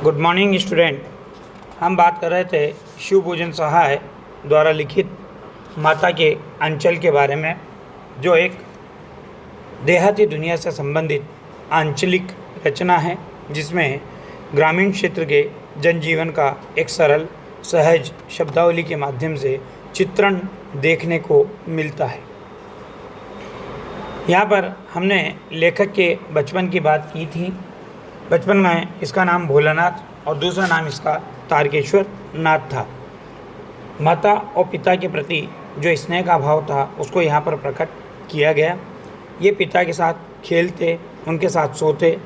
Good morning student. हम बात कर रहे थे शिव पूजन सहाय द्वारा लिखित माता के अंचल के बारे में, जो एक देहाती दुनिया से संबंधित आंचलिक रचना है, जिसमें ग्रामीण क्षेत्र के जनजीवन का एक सरल सहज शब्दावली के माध्यम से चित्रण देखने को मिलता है। यहाँ पर हमने लेखक के बचपन की बात की थी। बचपन में इसका नाम भोलानाथ और दूसरा नाम इसका तारकेश्वर नाथ था। माता और पिता के प्रति जो स्नेह का भाव था उसको यहाँ पर प्रकट किया गया। ये पिता के साथ खेलते, उनके साथ सोते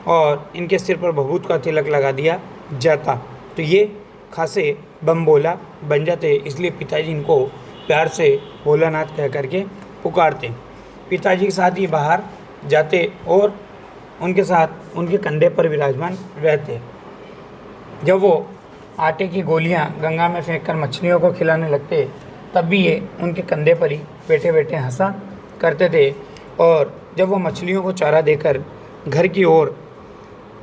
और इनके सिर पर भभूत का तिलक लगा दिया जाता तो ये खासे बमबोला बन जाते, इसलिए पिताजी इनको प्यार से भोलानाथ कह करके पुकारते। पिताजी के साथ ही बाहर जाते और उनके साथ उनके कंधे पर विराजमान रहते। जब वो आटे की गोलियां गंगा में फेंककर मछलियों को खिलाने लगते, तब भी ये उनके कंधे पर ही बैठे बैठे हंसा करते थे। और जब वो मछलियों को चारा देकर घर की ओर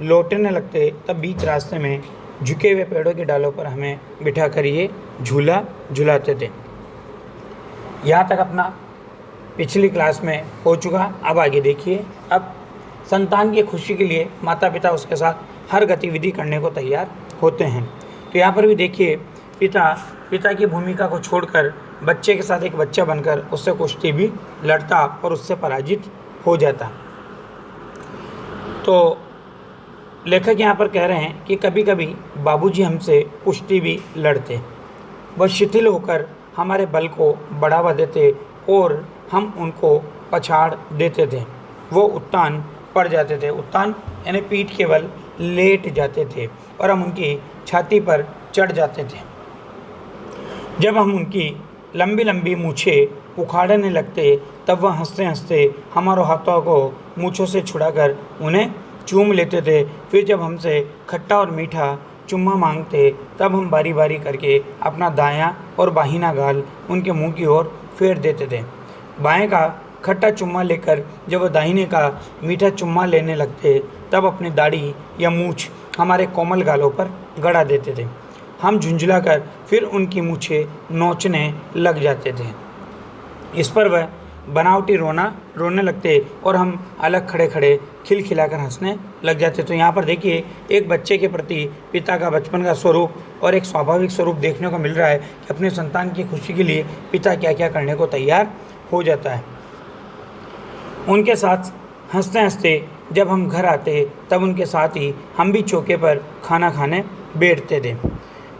लौटने लगते, तब बीच रास्ते में झुके हुए पेड़ों की डालों पर हमें बिठा कर ये झूला झुलाते थे। यहाँ तक अपना पिछली क्लास में हो चुका। अब आगे देखिए। अब संतान की खुशी के लिए माता पिता उसके साथ हर गतिविधि करने को तैयार होते हैं। तो यहाँ पर भी देखिए, पिता की भूमिका को छोड़कर बच्चे के साथ एक बच्चा बनकर उससे कुश्ती भी लड़ता और उससे पराजित हो जाता। तो लेखक यहाँ पर कह रहे हैं कि कभी कभी बाबूजी हमसे कुश्ती भी लड़ते, वह शिथिल होकर हमारे बल को बढ़ावा देते और हम उनको पछाड़ देते थे। वो उत्तान पड़ जाते थे। उत्तान यानी पीठ के बल लेट जाते थे और हम उनकी छाती पर चढ़ जाते थे। जब हम उनकी लंबी लंबी मूछें उखाड़ने लगते, तब वह हंसते हंसते हमारे हाथों को मूछों से छुड़ाकर उन्हें चूम लेते थे। फिर जब हमसे खट्टा और मीठा चुम्मा मांगते, तब हम बारी बारी करके अपना दायां और बाहिना गाल उनके मुंह की ओर फेर देते थे। बाएं का खट्टा चुम्मा लेकर जब वह दाहिने का मीठा चुम्मा लेने लगते, तब अपनी दाढ़ी या मूछ हमारे कोमल गालों पर गड़ा देते थे। हम झुंझलाकर फिर उनकी मूछें नोचने लग जाते थे। इस पर वह बनावटी रोने लगते और हम अलग खड़े खड़े खिलखिलाकर हंसने लग जाते। तो यहाँ पर देखिए, एक बच्चे के प्रति पिता का बचपन का स्वरूप और एक स्वाभाविक स्वरूप देखने को मिल रहा है कि अपने संतान की खुशी के लिए पिता क्या क्या करने को तैयार हो जाता है। उनके साथ हंसते हंसते जब हम घर आते, तब उनके साथ ही हम भी चौके पर खाना खाने बैठते थे।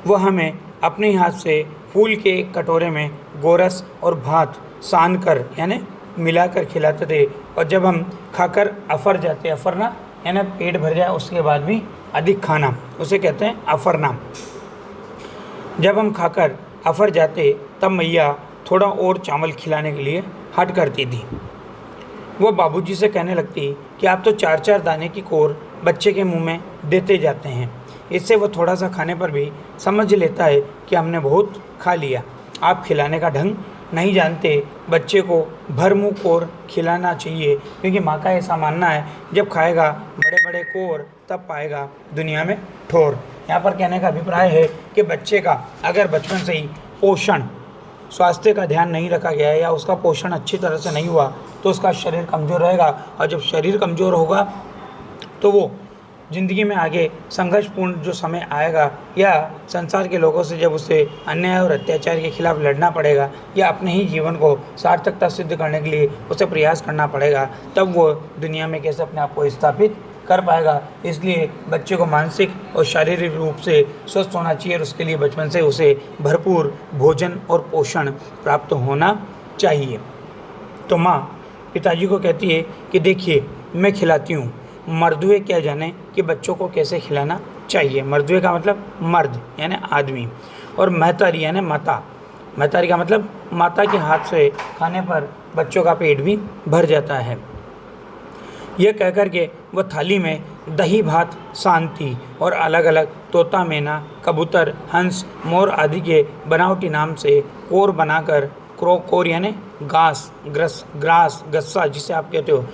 वह हमें अपने हाथ से फूल के कटोरे में गोरस और भात सान कर यानी मिलाकर खिलाते थे। और जब हम खाकर अफर जाते, अफरना यानी पेट भर जाए उसके बाद भी अधिक खाना, उसे कहते हैं अफरना। जब हम खाकर अफर जाते, तब मैया थोड़ा और चावल खिलाने के लिए हट करती थी। वो बाबूजी से कहने लगती कि आप तो 4-4 दाने की कोर बच्चे के मुंह में देते जाते हैं। इससे वो थोड़ा सा खाने पर भी समझ लेता है कि हमने बहुत खा लिया। आप खिलाने का ढंग नहीं जानते। बच्चे को भर मुँह कोर खिलाना चाहिए, क्योंकि माँ का ऐसा मानना है, जब खाएगा बड़े बड़े कोर तब पाएगा दुनिया में ठोर। यहाँ पर कहने का अभिप्राय है कि बच्चे का अगर बचपन से ही पोषण, स्वास्थ्य का ध्यान नहीं रखा गया है या उसका पोषण अच्छी तरह से नहीं हुआ, तो उसका शरीर कमज़ोर रहेगा। और जब शरीर कमज़ोर होगा तो वो ज़िंदगी में आगे संघर्षपूर्ण जो समय आएगा, या संसार के लोगों से जब उसे अन्याय और अत्याचार के खिलाफ लड़ना पड़ेगा, या अपने ही जीवन को सार्थकता सिद्ध करने के लिए उसे प्रयास करना पड़ेगा, तब वो दुनिया में कैसे अपने आप को स्थापित कर पाएगा। इसलिए बच्चे को मानसिक और शारीरिक रूप से स्वस्थ होना चाहिए और उसके लिए बचपन से उसे भरपूर भोजन और पोषण प्राप्त होना चाहिए। तो माँ पिताजी को कहती है कि देखिए, मैं खिलाती हूँ, मर्दुए क्या जाने कि बच्चों को कैसे खिलाना चाहिए। मर्दुए का मतलब मर्द यानी आदमी, और महतारी यानी माता। महतारी का मतलब माता के हाथ से खाने पर बच्चों का पेट भी भर जाता है। यह कहकर के वह थाली में दही भात शांति और अलग अलग तोता, मैना, कबूतर, हंस, मोर आदि के बनावटी नाम से कोर बनाकर कोर यानी ग्रास गस्सा जिसे आप कहते हो,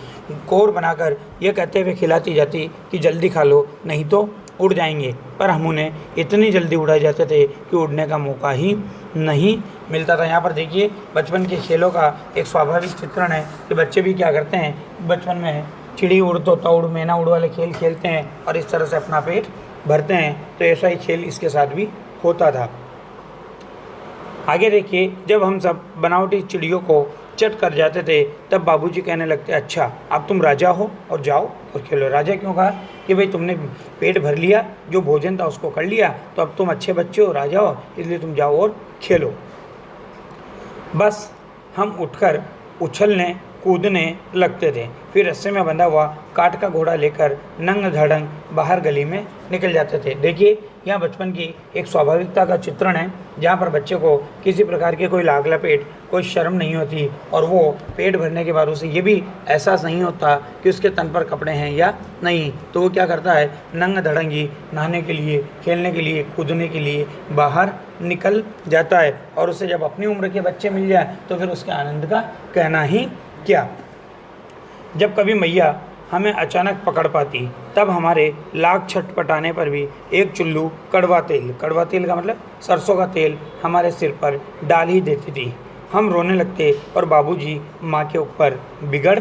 कोर बनाकर यह कहते हुए खिलाती जाती कि जल्दी खा लो नहीं तो उड़ जाएंगे, पर हम उन्हें इतनी जल्दी उड़ा जाते थे कि उड़ने का मौका ही नहीं मिलता था। यहाँ पर देखिए बचपन के खेलों का एक स्वाभाविक चित्रण है कि बच्चे भी क्या करते हैं, बचपन में चिड़ी उड़, तोता उड़, मैना उड़ वाले खेल खेलते हैं और इस तरह से अपना पेट भरते हैं। तो ऐसा ही खेल इसके साथ भी होता था। आगे देखिए, जब हम सब बनावटी चिड़ियों को चट कर जाते थे तब बाबूजी कहने लगते, अच्छा अब तुम राजा हो और जाओ और खेलो। राजा क्यों कहा? कि भाई तुमने पेट भर लिया, जो भोजन था उसको कर लिया, तो अब तुम अच्छे बच्चे हो, राजा हो, इसलिए तुम जाओ और खेलो। बस हम उठकर उछलने कूदने लगते थे, फिर रस्से में बंधा हुआ काठ का घोड़ा लेकर नंग धड़ंग बाहर गली में निकल जाते थे। देखिए यहाँ बचपन की एक स्वाभाविकता का चित्रण है, जहाँ पर बच्चे को किसी प्रकार की कोई लाग लपेट, कोई शर्म नहीं होती और वो पेट भरने के बाद उसे ये भी एहसास नहीं होता कि उसके तन पर कपड़े हैं या नहीं। तो वो क्या करता है, नंग धड़ंगी नहाने के लिए, खेलने के लिए, कूदने के लिए बाहर निकल जाता है। और उसे जब अपनी उम्र के बच्चे मिल जाए तो फिर उसके आनंद का कहना ही क्या। जब कभी मैया हमें अचानक पकड़ पाती तब हमारे लाख छटपटाने पर भी एक चुल्लू कड़वा तेल का मतलब सरसों का तेल हमारे सिर पर डाल ही देती थी। हम रोने लगते और बाबूजी माँ के ऊपर बिगड़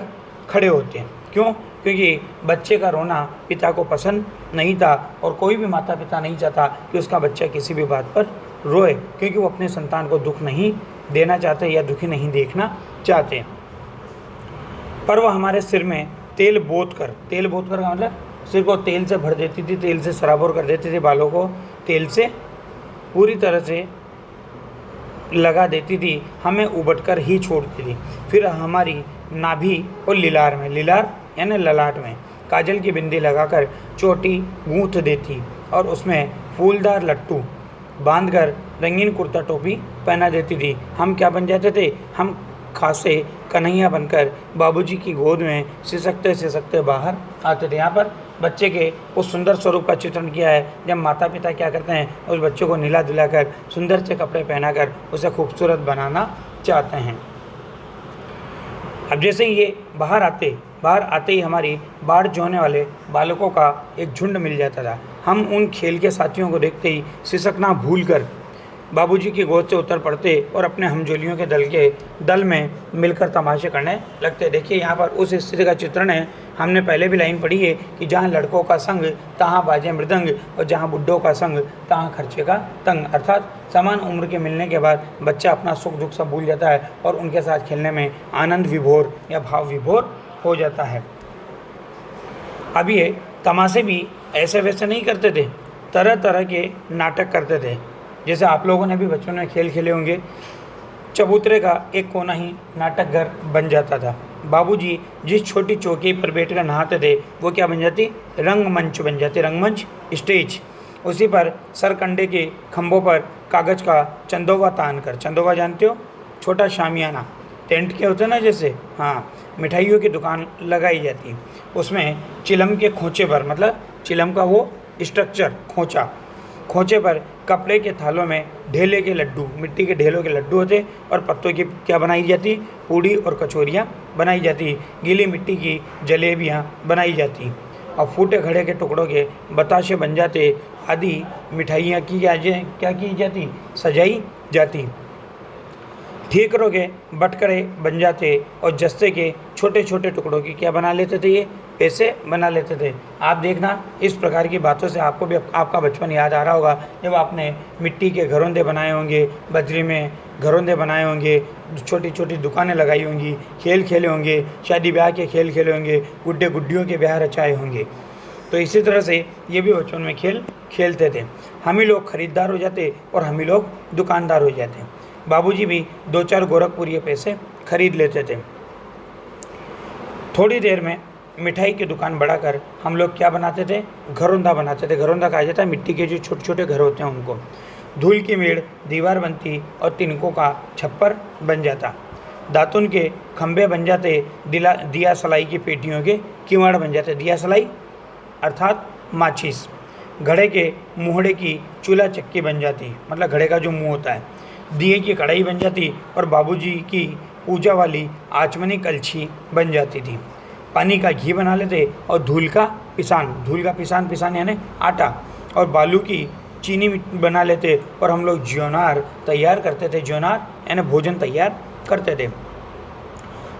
खड़े होते। क्यों? क्योंकि बच्चे का रोना पिता को पसंद नहीं था और कोई भी माता पिता नहीं चाहता कि उसका बच्चा किसी भी बात पर रोए, क्योंकि वो अपने संतान को दुख नहीं देना चाहते या दुखी नहीं देखना चाहते। पर वह हमारे सिर में तेल बोत कर का मतलब सिर को तेल से भर देती थी, तेल से सराबोर कर देती थी, बालों को तेल से पूरी तरह से लगा देती थी, हमें उबट कर ही छोड़ती थी। फिर हमारी नाभि और लीलार यानी ललाट में काजल की बिंदी लगाकर चोटी गूंथ देती और उसमें फूलदार लट्टू बांधकर रंगीन कुर्ता टोपी पहना देती थी। हम क्या बन जाते थे, हम खासे कन्हैया बनकर बाबूजी की गोद में सिसकते बाहर आते थे। यहाँ पर बच्चे के उस सुंदर स्वरूप का चित्रण किया है जब माता पिता क्या करते हैं, उस बच्चे को नहला धुलाकर सुंदर से कपड़े पहनाकर उसे खूबसूरत बनाना चाहते हैं। अब जैसे ही ये बाहर आते ही हमारी बाढ़ जोने वाले बालकों का एक झुंड मिल जाता था। हम उन खेल के साथियों को देखते ही सिसकना भूलकर बाबूजी की गोद से उतर पड़ते और अपने हमजोलियों के दल में मिलकर तमाशे करने लगते। देखिए यहाँ पर उस स्थिति का चित्रण है। हमने पहले भी लाइन पढ़ी है कि जहाँ लड़कों का संग तहाँ बाजे मृदंग और जहाँ बुड्ढों का संग तहाँ खर्चे का तंग। अर्थात समान उम्र के मिलने के बाद बच्चा अपना सुख दुख सब भूल जाता है और उनके साथ खेलने में आनंद विभोर या भाव विभोर हो जाता है। अब ये तमाशे भी ऐसे वैसे नहीं करते थे, तरह तरह के नाटक करते थे। जैसे आप लोगों ने भी बचपन में खेल खेले होंगे, चबूतरे का एक कोना ही नाटक घर बन जाता था। बाबूजी जिस छोटी चौकी पर बैठकर नहाते थे वो क्या बन जाती, रंगमंच बन जाती, रंगमंच स्टेज। उसी पर सरकंडे के खंभों पर कागज़ का चंदोवा तान कर, चंदोवा जानते हो, छोटा शामियाना टेंट के होते हैं ना जैसे, हाँ, मिठाइयों की दुकान लगाई जाती। उसमें चिलम के खोचे पर, मतलब चिलम का वो स्ट्रक्चर, खोचे पर कपड़े के थालों में ढेले के लड्डू, मिट्टी के ढेलों के लड्डू होते और पत्तों की क्या बनाई जाती, पूड़ी और कचौरियाँ बनाई जाती, गीली मिट्टी की जलेबियाँ बनाई जाती और फूटे घड़े के टुकड़ों के बताशे बन जाते। आदि मिठाइयाँ क्या की जाती, सजाई जाती। ठीकरों के बटकरे बन जाते और जस्ते के छोटे छोटे टुकड़ों की क्या बना लेते थे, ये पैसे बना लेते थे। आप देखना इस प्रकार की बातों से आपको भी आपका बचपन याद आ रहा होगा, जब आपने मिट्टी के घरौंदे बनाए होंगे, बजरी में घरौंदे बनाए होंगे, छोटी छोटी दुकानें लगाई होंगी, खेल खेले होंगे, शादी ब्याह के खेल खेले होंगे, गुड्डे गुड्डियों के ब्याह रचाए होंगे। तो इसी तरह से ये भी बचपन में खेल खेलते थे। हम ही लोग खरीदार हो जाते और हम ही लोग दुकानदार हो जाते। बाबूजी भी 2-4 गोरखपुरी पैसे खरीद लेते थे। थोड़ी देर में मिठाई की दुकान बढ़ाकर हम लोग क्या बनाते थे, घरौंदा बनाते थे। घरौंदा कहा जाता है मिट्टी के जो छोटे छोटे घर होते हैं उनको। धूल की मेड़ दीवार बनती और तिनकों का छप्पर बन जाता। दातुन के खंभे बन जाते, दिया सलाई की पेटियों के किवाड़ बन जाते। दिया सलाई अर्थात माचिस। घड़े के मुहड़े की चूल्हा चक्की बन जाती, मतलब घड़े का जो मुंह होता है। दिए की कढ़ाई बन जाती और बाबूजी की पूजा वाली आचमनी कलछी बन जाती थी। पानी का घी बना लेते और धूल का पिसान यानी आटा, और बालू की चीनी बना लेते और हम लोग ज्योनार तैयार करते थे। ज्योनार यानी भोजन तैयार करते थे।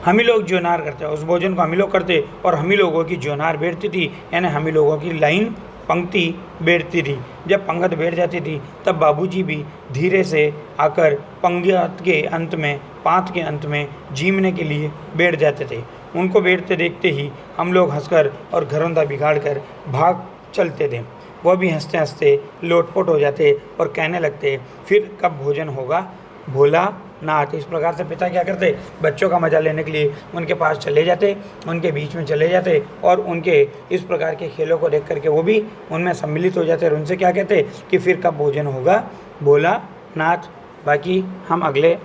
हम ही लोग ज्योनार करते, उस भोजन को हम ही लोग करते और हम ही लोगों की ज्योनार बैठती थी, यानी हम ही लोगों की लाइन पंक्ति बैठती थी। जब पंक्ति बैठ जाती थी तब बाबूजी भी धीरे से आकर पंक्ति के अंत में, पाँत के अंत में जीमने के लिए बैठ जाते थे। उनको बैठते देखते ही हम लोग हंसकर और घरौंदा बिगाड़ कर भाग चलते थे। वह भी हंसते हंसते लोटपोट हो जाते और कहने लगते, फिर कब भोजन होगा भोलानाथ। इस प्रकार से पिता क्या करते, बच्चों का मजा लेने के लिए उनके पास चले जाते, उनके बीच में चले जाते और उनके इस प्रकार के खेलों को देख करके वो भी उनमें सम्मिलित हो जाते और उनसे क्या कहते कि फिर कब भोजन होगा भोलानाथ। बाकी हम अगले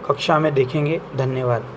कक्षा में देखेंगे। धन्यवाद।